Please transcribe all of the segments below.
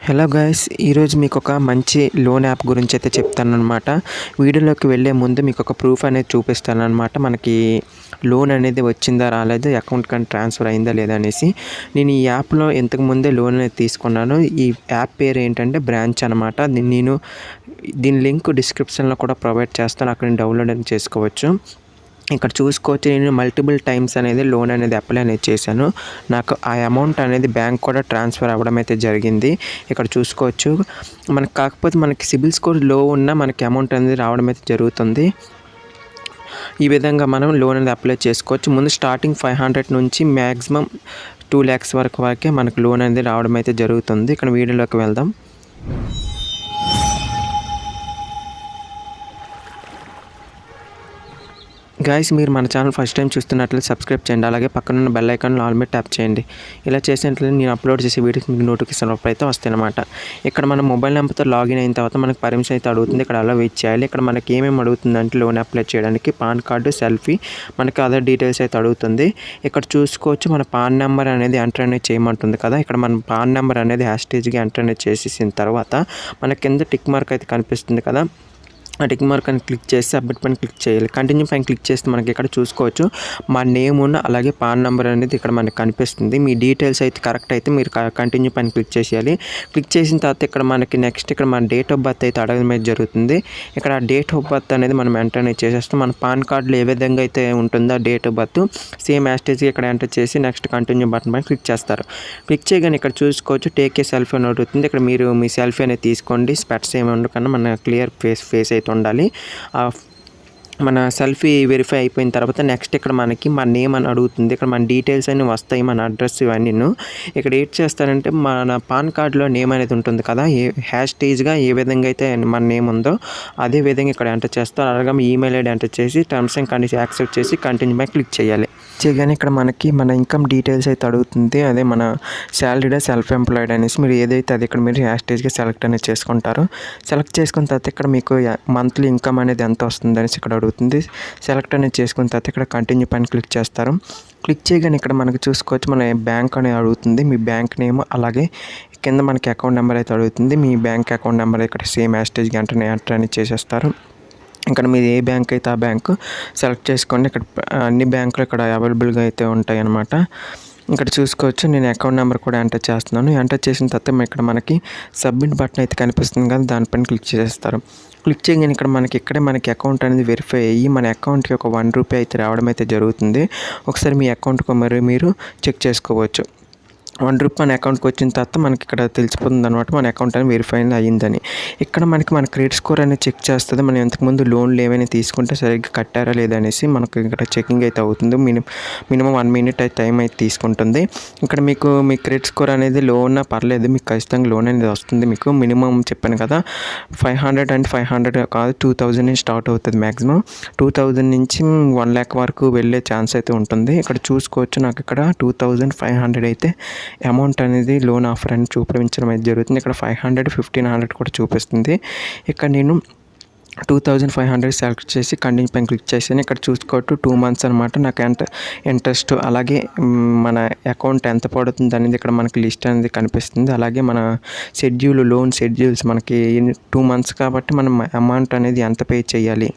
Hello guys, ఈరోజు మీకు ఒక మంచి లోన్ యాప్ గురించి అయితే చెప్తానన్నమాట. వీడియోలోకి వెళ్ళే ముందు మీకు ఒక ప్రూఫ్ అనేది చూపిస్తానన్నమాట. మనకి లోన్ అనేది వచ్చిందా రాలేదు, అకౌంట్ కానీ ట్రాన్స్ఫర్ అయిందా లేదా అనేసి. నేను ఈ యాప్లో ఇంతకు ముందే లోన్ అనేది తీసుకున్నాను. ఈ యాప్ పేరు ఏంటంటే బ్రాంచ్ అనమాట. దీని లింక్ డిస్క్రిప్షన్లో కూడా ప్రొవైడ్ చేస్తాను, అక్కడ డౌన్లోడ్ అనేది చేసుకోవచ్చు. ఇక్కడ చూసుకోవచ్చు, నేను మల్టిపుల్ టైమ్స్ అనేది లోన్ అనేది అప్లై అనేది చేశాను. నాకు ఆ అమౌంట్ అనేది బ్యాంక్ కూడా ట్రాన్స్ఫర్ అవ్వడం అయితే జరిగింది. ఇక్కడ చూసుకోవచ్చు, కాకపోతే మనకి సిబిల్ స్కోర్ లో ఉన్న మనకి అమౌంట్ అనేది రావడం అయితే జరుగుతుంది. ఈ విధంగా మనం లోన్ అనేది అప్లై చేసుకోవచ్చు. ముందు స్టార్టింగ్ 500 నుంచి మ్యాక్సిమం 2 lakhs వరకే మనకు లోన్ అనేది రావడం అయితే జరుగుతుంది. ఇక్కడ వీడియోలోకి వెళ్దాం. గైస్, మీరు మన ఛానల్ ఫస్ట్ టైం చూస్తున్నట్లయితే సబ్స్క్రైబ్ చేయండి, అలాగే పక్కనున్న బెల్ ఐకాన్ ఆల్ మీద ట్యాప్ చేయండి. ఇలా చేసినట్లయితే నేను అప్లోడ్ చేసే వీడియోస్ మీకు నోటిఫికేషన్ అయితే వస్తాయి అన్నమాట. ఇక్కడ మన మొబైల్ నెంబర్తో లాగిన్ అయిన తర్వాత మనకు పర్మిషన్ అయితే అడుగుతుంది. ఇక్కడ అలా వెయిట్ చేయాలి. ఇక్కడ మనకి ఏమేమి అడుగుతుందంటే లోన్ అప్లై చేయడానికి పాన్ కార్డు, సెల్ఫీ, మనకి అదర్ డీటెయిల్స్ అయితే అడుగుతుంది. ఇక్కడ చూసుకోవచ్చు, మన పాన్ నెంబర్ అనేది ఎంటర్ అనేది చేయమంటుంది కదా. ఇక్కడ మన పాన్ నెంబర్ అనేది హ్యాష్టేజ్గా ఎంటర్ అనేది చేసేసిన తర్వాత మన కింద టిక్ మార్క్ అయితే కనిపిస్తుంది కదా. ఆ టిక్ మార్క్ అని క్లిక్ చేసి సబ్మిట్ పైన క్లిక్ చేయాలి. కంటిన్యూ పైన క్లిక్ చేస్తే మనకి ఇక్కడ చూసుకోవచ్చు మా నేమ్ ఉన్న అలాగే పాన్ నెంబర్ అనేది ఇక్కడ మనకి కనిపిస్తుంది. మీ డీటెయిల్స్ అయితే కరెక్ట్ అయితే మీరు కంటిన్యూ పైన క్లిక్ చేసేయాలి. క్లిక్ చేసిన తర్వాత ఇక్కడ మనకి నెక్స్ట్ ఇక్కడ మన డేట్ ఆఫ్ బర్త్ అయితే అడగడం అయితే జరుగుతుంది. ఇక్కడ డేట్ ఆఫ్ బర్త్ అనేది మనం ఎంటర్ అనేది చేసేస్తాం. మన పాన్ కార్డులో ఏ విధంగా అయితే ఉంటుందో ఆ డేట్ ఆఫ్ బర్త్ సేమ్ యాస్టేజ్గా ఇక్కడ ఎంటర్ చేసి నెక్స్ట్ కంటిన్యూ బటన్ పైన క్లిక్ చేస్తారు. క్లిక్ చేయగానే ఇక్కడ చూసుకోవచ్చు టేక్ ఏ సెల్ఫీ అని అడుగుతుంది. ఇక్కడ మీరు మీ సెల్ఫీ అనేది తీసుకోండి. స్పెట్స్ ఏమి ఉండకన్నా మన క్లియర్ ఫేస్ అయితే ఉండాలి. మన సెల్ఫీ వెరిఫై అయిపోయిన తర్వాత నెక్స్ట్ ఇక్కడ మనకి మన నేమ్ అని అడుగుతుంది. ఇక్కడ మన డీటెయిల్స్ అన్నీ వస్తాయి, మన అడ్రస్ ఇవన్నీ. ఇక్కడ ఏం చేస్తారంటే మన పాన్ కార్డులో నేమ్ అనేది ఉంటుంది కదా, హ్యాష్టేజ్గా ఏ విధంగా అయితే మన నేమ్ ఉందో అదే విధంగా ఇక్కడ ఎంటర్ చేస్తారు. అలాగే మీ ఈమెయిల్ ఐడి ఎంటర్ చేసి టర్మ్స్ అండ్ కండిషన్ యాక్సెప్ట్ చేసి కంటిన్యూ పై క్లిక్ చేయాలి. చేయగానే ఇక్కడ మనకి మన ఇన్కమ్ డీటెయిల్స్ అయితే అడుగుతుంది. అదే మన శాలరీడా సెల్ఫ్ ఎంప్లాయిడ్ అనేసి మీరు ఏదైతే అది ఇక్కడ మీరు హ్యాష్టేజ్గా సెలెక్ట్ అనేది చేసుకుంటారు. సెలెక్ట్ చేసుకున్న తర్వాత ఇక్కడ మీకు మంత్లీ ఇన్కమ్ అనేది ఎంత వస్తుంది అనేసి ఇక్కడ అడుగుతుంది. సెలెక్ట్ అనేది చేసుకున్న తర్వాత ఇక్కడ కంటిన్యూ పైన క్లిక్ చేస్తారు. క్లిక్ చేయగానే ఇక్కడ మనకు చూసుకోవచ్చు మన బ్యాంక్ అనేది అడుగుతుంది. మీ బ్యాంక్ నేమ్ అలాగే కింద మనకి అకౌంట్ నెంబర్ అయితే అడుగుతుంది. మీ బ్యాంక్ అకౌంట్ నెంబర్ ఇక్కడ సేమ్ హ్యాష్టేజ్గా ఎంటర్ అనేది చేసేస్తారు. ఇక్కడ మీరు ఏ బ్యాంక్ అయితే ఆ బ్యాంకు సెలెక్ట్ చేసుకోండి. ఇక్కడ అన్ని బ్యాంకులు ఇక్కడ అవైలబుల్గా అయితే ఉంటాయి అన్నమాట. ఇక్కడ చూసుకోవచ్చు, నేను అకౌంట్ నెంబర్ కూడా ఎంటర్ చేస్తున్నాను. ఎంటర్ చేసిన తర్వాత ఇక్కడ మనకి సబ్మిట్ బటన్ అయితే కనిపిస్తుంది కదా, దానిపైన క్లిక్ చేస్తారు. క్లిక్ చేయగానే ఇక్కడ మనకి అకౌంట్ అనేది వెరిఫై అయ్యి మన అకౌంట్కి ఒక 1 రూపీ అయితే రావడం అయితే జరుగుతుంది. ఒకసారి మీ అకౌంట్కి మరి మీరు చెక్ చేసుకోవచ్చు. 1 రూపీ మన అకౌంట్కి వచ్చిన తర్వాత మనకి ఇక్కడ తెలిసిపోతుంది అనమాట మన అకౌంట్ అనేది వెరిఫై అయ్యిందని. ఇక్కడ మన క్రెడిట్ స్కోర్ అనేది చెక్ చేస్తుంది. మనం ఇంతకుముందు లోన్లు ఏమైనా తీసుకుంటే సరిగ్గా కట్టారా లేదా అనేసి మనకు ఇక్కడ చెకింగ్ అయితే అవుతుంది. మినిమం 1 minute అయితే టైం అయితే తీసుకుంటుంది. ఇక్కడ మీ క్రెడిట్ స్కోర్ అనేది లో ఉన్నా పర్లేదు, మీకు ఖచ్చితంగా లోన్ అనేది వస్తుంది. మీకు మినిమం చెప్పాను కదా 500 అంటే 500 కాదు, 2000 నుంచి స్టార్ట్ అవుతుంది. మ్యాక్సిమం 2000 నుంచి 1 lakh వరకు వెళ్ళే ఛాన్స్ అయితే ఉంటుంది. ఇక్కడ చూసుకోవచ్చు, నాకు ఇక్కడ 2500 అయితే అమౌంట్ అనేది లోన్ ఆఫర్ అని చూపించడం అయితే జరుగుతుంది. ఇక్కడ 500, 1500 కూడా చూపిస్తుంది. ఇక్కడ నేను 2500 సెలెక్ట్ చేసి కంటిన్యూ పైన క్లిక్ చేసాను. ఇక్కడ చూసుకోవచ్చు 2 months అనమాట. నాకు ఇంట్రెస్ట్ అలాగే మన అకౌంట్ ఎంత పడుతుంది అనేది ఇక్కడ మనకి లిస్ట్ అనేది కనిపిస్తుంది. అలాగే మన లోన్ షెడ్యూల్స్ మనకి 2 months కాబట్టి మనం అమౌంట్ అనేది ఎంత పే చేయాలి,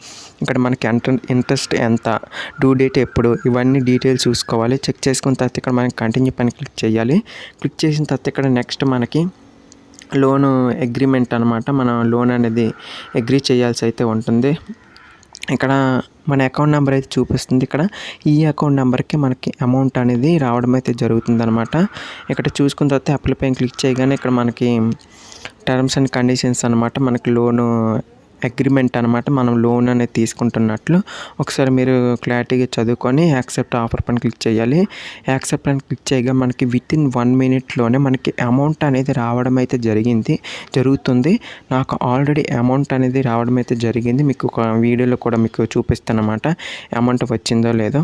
ఇక్కడ మనకి ఇంట్రెస్ట్ ఎంత, డ్యూ డేట్ ఎప్పుడు, ఇవన్నీ డీటెయిల్స్ చూసుకోవాలి. చెక్ చేసుకున్న తర్వాత ఇక్కడ మనకి కంటిన్యూ పైన క్లిక్ చేయాలి. క్లిక్ చేసిన తర్వాత ఇక్కడ నెక్స్ట్ మనకి లోన్ అగ్రిమెంట్ అనమాట. మనం లోన్ అనేది అగ్రీ చేయాల్సి అయితే ఉంటుంది. ఇక్కడ మన అకౌంట్ నెంబర్ అయితే చూపిస్తుంది. ఇక్కడ ఈ అకౌంట్ నెంబర్కి మనకి అమౌంట్ అనేది రావడం అయితే జరుగుతుంది అనమాట. ఇక్కడ చూసుకున్న తర్వాత అప్లై పైన క్లిక్ చేయగానే ఇక్కడ మనకి టర్మ్స్ అండ్ కండిషన్స్ అనమాట, మనకి లోను అగ్రిమెంట్ అనమాట. మనం లోన్ అనేది తీసుకుంటున్నట్లు ఒకసారి మీరు క్లారిటీగా చదువుకొని యాక్సెప్ట్ ఆఫర్ పైన క్లిక్ చేయాలి. యాక్సెప్ట్ అని క్లిక్ చేయగా మనకి వితిన్ 1 minute మనకి అమౌంట్ అనేది రావడం అయితే జరుగుతుంది. నాకు ఆల్రెడీ అమౌంట్ అనేది రావడం అయితే జరిగింది. మీకు ఒక వీడియోలో కూడా మీకు చూపిస్తాను అన్నమాట అమౌంట్ వచ్చిందో లేదో.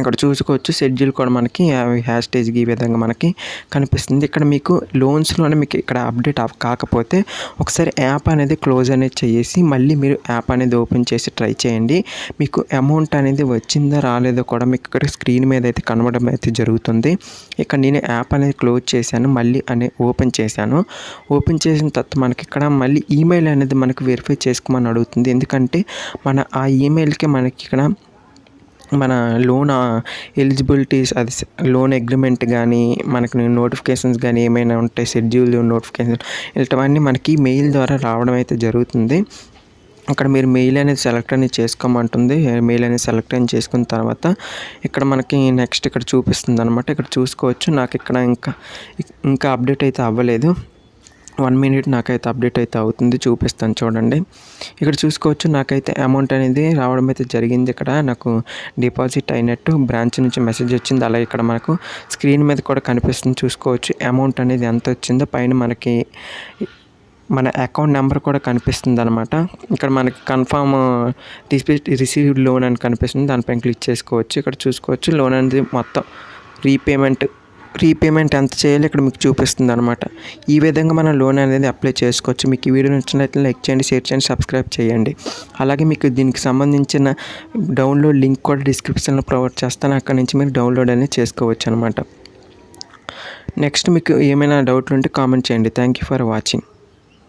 ఇక్కడ చూసుకోవచ్చు షెడ్యూల్ కూడా మనకి హ్యాష్‌ట్యాగ్ ఈ విధంగా మనకి కనిపిస్తుంది. ఇక్కడ మీకు లోన్స్‌లోనే మీకు ఇక్కడ అప్డేట్ కాకపోతే ఒకసారి యాప్ అనేది క్లోజ్ అనేది చేసి మళ్ళీ మీరు యాప్ అనేది ఓపెన్ చేసి ట్రై చేయండి. మీకు అమౌంట్ అనేది వచ్చిందా రాలేదో కూడా మీకు ఇక్కడ స్క్రీన్ మీద అయితే కనబడడం అయితే జరుగుతుంది. ఇక్కడ నేను యాప్ అనేది క్లోజ్ చేశాను. మళ్ళీ ఓపెన్ చేశాను. ఓపెన్ చేసిన తర్వాత మనకి ఇక్కడ మళ్ళీ ఈమెయిల్ అనేది మనకు వెరిఫై చేసుకోమని అడుగుతుంది. ఎందుకంటే ఆ ఈమెయిల్‌కి మనకి ఇక్కడ మన లోన్ ఎలిజిబిలిటీస్ అది లోన్ అగ్రిమెంట్ కానీ మనకి నోటిఫికేషన్స్ కానీ ఏమైనా ఉంటాయి, షెడ్యూల్ నోటిఫికేషన్ ఇలాంటివన్నీ మనకి మెయిల్ ద్వారా రావడం అయితే జరుగుతుంది. అక్కడ మీరు మెయిల్ అనేది సెలెక్ట్ అనేది చేసుకోమంటుంది. మెయిల్ అనేది సెలెక్ట్ అని చేసుకున్న తర్వాత ఇక్కడ మనకి నెక్స్ట్ ఇక్కడ చూపిస్తుంది అనమాట. ఇక్కడ చూసుకోవచ్చు. నాకు ఇక్కడ ఇంకా అప్డేట్ అయితే అవ్వలేదు. 1 మినిట్ నాకైతే అప్డేట్ అయితే అవుతుంది. చూపిస్తాను చూడండి. ఇక్కడ చూసుకోవచ్చు. నాకైతే అమౌంట్ అనేది రావడం అయితే జరిగింది. ఇక్కడ నాకు డిపాజిట్ అయినట్టు బ్రాంచ్ నుంచి మెసేజ్ వచ్చింది. అలాగే ఇక్కడ మనకు స్క్రీన్ మీద కూడా కనిపిస్తుంది. చూసుకోవచ్చు అమౌంట్ అనేది ఎంత వచ్చిందో. పైన మనకి మన అకౌంట్ నెంబర్ కూడా కనిపిస్తుంది అనమాట. ఇక్కడ మనకి కన్ఫర్మ్ రిసీవ్డ్ లోన్ అని కనిపిస్తుంది. దానిపైన క్లిక్ చేసుకోవచ్చు. ఇక్కడ చూసుకోవచ్చు లోన్ అనేది మొత్తం రీపేమెంట్ ఎంత చేయాలో ఇక్కడ మీకు చూపిస్తుంది అనమాట. ఈ విధంగా మనం లోన్ అనేది అప్లై చేసుకోవచ్చు. మీకు ఈ వీడియో నచ్చినట్లయితే లైక్ చేయండి, షేర్ చేయండి, సబ్స్క్రైబ్ చేయండి. అలాగే మీకు దీనికి సంబంధించిన డౌన్లోడ్ లింక్ కూడా డిస్క్రిప్షన్లో ప్రొవైడ్ చేస్తాను. అక్కడ నుంచి మీరు డౌన్లోడ్ అనేది చేసుకోవచ్చు అనమాట. నెక్స్ట్ మీకు ఏమైనా డౌట్లు ఉంటే కామెంట్ చేయండి. Thank you for watching.